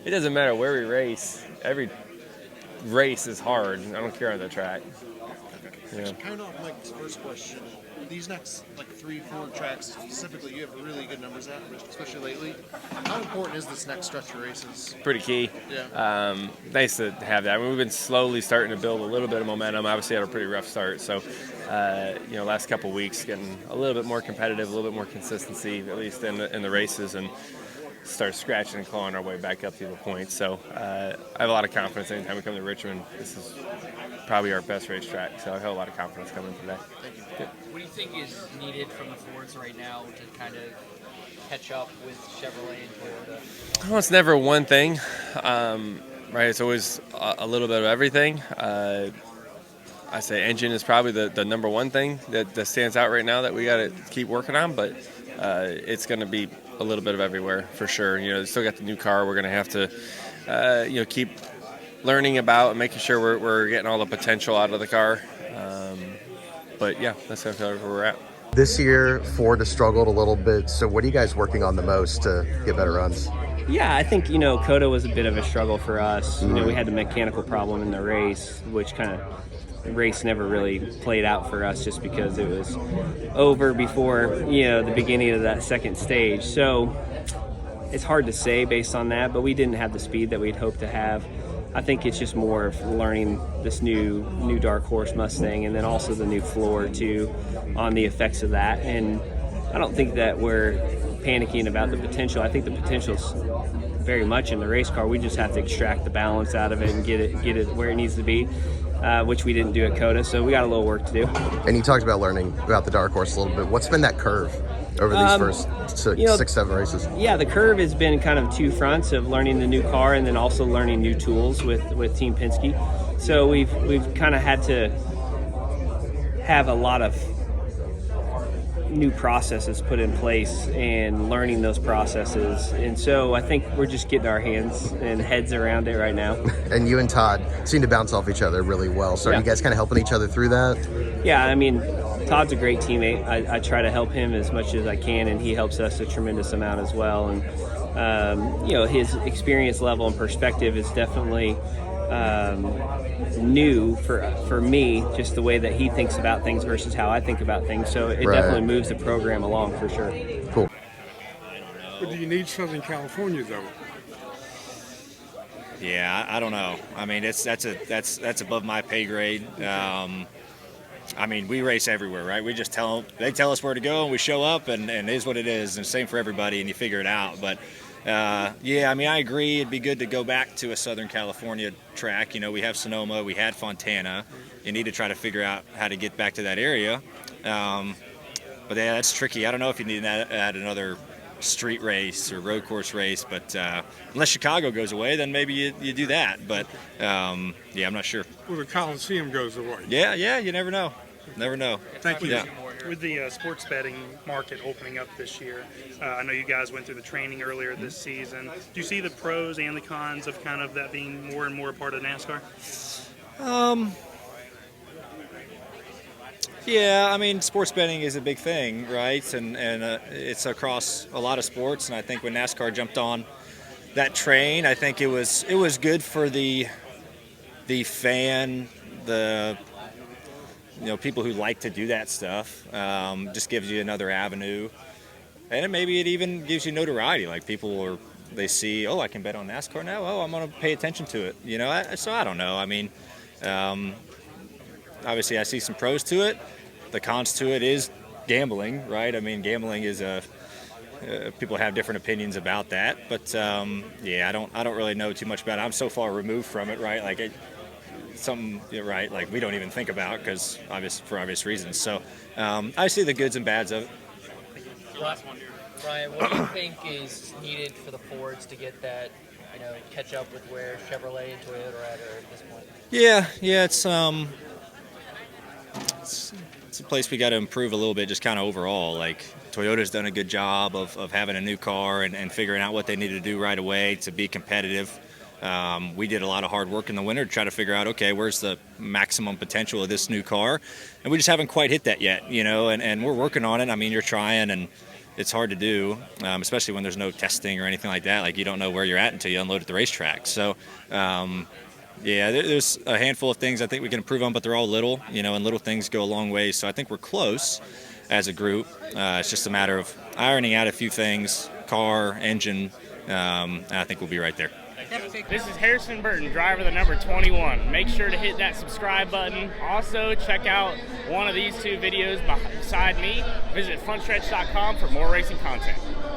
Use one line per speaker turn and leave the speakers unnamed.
It doesn't matter where we race. Every race is hard. I don't care on the track.
Yeah. Kind of Mike's first question. These next 3-4 tracks specifically, you have really good numbers at, especially lately. How important is this next stretch of races?
Pretty key.
Yeah.
Nice to have that. I mean, we've been slowly starting to build a little bit of momentum. Obviously, had a pretty rough start, so last couple of weeks getting a little bit more competitive, a little bit more consistency, at least in the races, and start scratching and clawing our way back up through the points. So I have a lot of confidence anytime we come to Richmond. This is probably our best racetrack, so I have a lot of confidence coming today.
Thank you.
Good.
What do you think is needed from the Fords right now to kind of catch up with Chevrolet and Toyota?
Well, it's never one thing, right? It's always a little bit of everything. I say engine is probably the number one thing that stands out right now that we got to keep working on, but it's going to be a little bit of everywhere for sure. Still got the new car. We're going to have to, keep learning about and making sure we're getting all the potential out of the car. But yeah, that's kind of where we're at.
This year, Ford has struggled a little bit. So what are you guys working on the most to get better runs?
Yeah, I think, COTA was a bit of a struggle for us. We had the mechanical problem in the race, which kind of the race never really played out for us just because it was over before, the beginning of that second stage. So it's hard to say based on that, but we didn't have the speed that we'd hoped to have. I think it's just more of learning this new Dark Horse Mustang and then also the new floor too on the effects of that. And I don't think that we're panicking about the potential. I think the potential's very much in the race car. We just have to extract the balance out of it and get it where it needs to be, which we didn't do at COTA. So we got a little work to do.
And you talked about learning about the Dark Horse a little bit. What's been that curve over these first six, 7 races?
Yeah, the curve has been kind of two fronts of learning the new car and then also learning new tools with Team Penske. So we've kind of had to have a lot of new processes put in place and learning those processes. And so I think we're just getting our hands and heads around it right now.
And you and Todd seem to bounce off each other really well. So are you guys kind of helping each other through that?
Yeah, I mean, Todd's a great teammate. I try to help him as much as I can, and he helps us a tremendous amount as well. And, his experience level and perspective is definitely new for me, just the way that he thinks about things versus how I think about things. So it definitely moves the program along for sure.
Cool.
But do you need Southern California though?
Yeah, I don't know. I mean, that's above my pay grade. I mean, we race everywhere, right? We just they tell us where to go, and we show up, and it is what it is, and same for everybody, and you figure it out. But yeah, I mean, I agree. It'd be good to go back to a Southern California track. We have Sonoma, we had Fontana. You need to try to figure out how to get back to that area. But yeah, that's tricky. I don't know if you need to add another street race or road course race, but unless Chicago goes away, then maybe you do that. But yeah, I'm not sure.
Well, the Coliseum goes away.
Yeah, you never know. Never know.
Thank you.
Yeah.
With the sports betting market opening up this year, I know you guys went through the training earlier this season. Do you see the pros and the cons of kind of that being more and more a part of NASCAR?
Yeah, I mean, sports betting is a big thing, right? And it's across a lot of sports. And I think when NASCAR jumped on that train, I think it was good for the fan, the people who like to do that stuff. Just gives you another avenue, and maybe it even gives you notoriety. Like they see, oh, I can bet on NASCAR now. Oh, I'm going to pay attention to it. So I don't know. I mean, obviously I see some pros to it. The cons to it is gambling, right? I mean, gambling is people have different opinions about that, but yeah, I don't really know too much about it. I'm so far removed from it, right? Like something, right? Like we don't even think about because for obvious reasons. So I see the goods and bads of it.
Last one, Brian. What do you think is needed for the Fords to get that, catch up with where Chevrolet and Toyota are at this point?
Yeah, it's a place we got to improve a little bit, just kind of overall. Like Toyota's done a good job of having a new car and figuring out what they need to do right away to be competitive. We did a lot of hard work in the winter to try to figure out, okay, where's the maximum potential of this new car? And we just haven't quite hit that yet, and we're working on it. I mean, you're trying, and it's hard to do, especially when there's no testing or anything like that. Like, you don't know where you're at until you unload at the racetrack. So, yeah, there's a handful of things I think we can improve on, but they're all little, and little things go a long way. So I think we're close as a group. It's just a matter of ironing out a few things, car, engine, and I think we'll be right there.
This is Harrison Burton, driver the number 21. Make sure to hit that subscribe button. Also, check out one of these two videos beside me. Visit frontstretch.com for more racing content.